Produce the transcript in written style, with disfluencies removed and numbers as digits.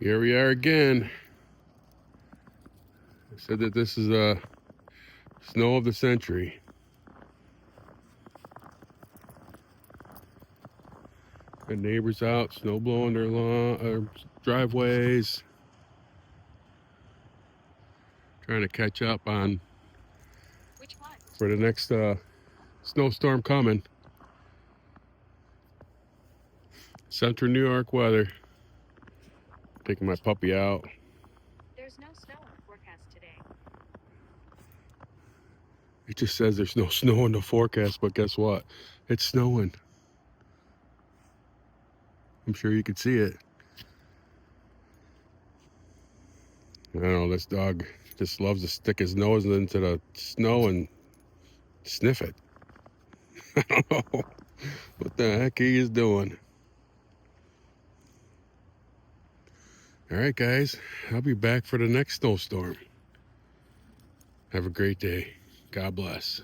Here we are again. I said that this is a snow of the century. The neighbors out, snow blowing their lawn, driveways, trying to catch up on for the next snowstorm coming. Central New York weather. Taking my puppy out. There's no snow in the forecast today. It just says there's no snow in the forecast, but guess what? It's snowing. I'm sure you can see it. I don't know, this dog just loves to stick his nose into the snow and sniff it. I don't know what the heck he is doing. All right, guys, I'll be back for the next snowstorm. Have a great day. God bless.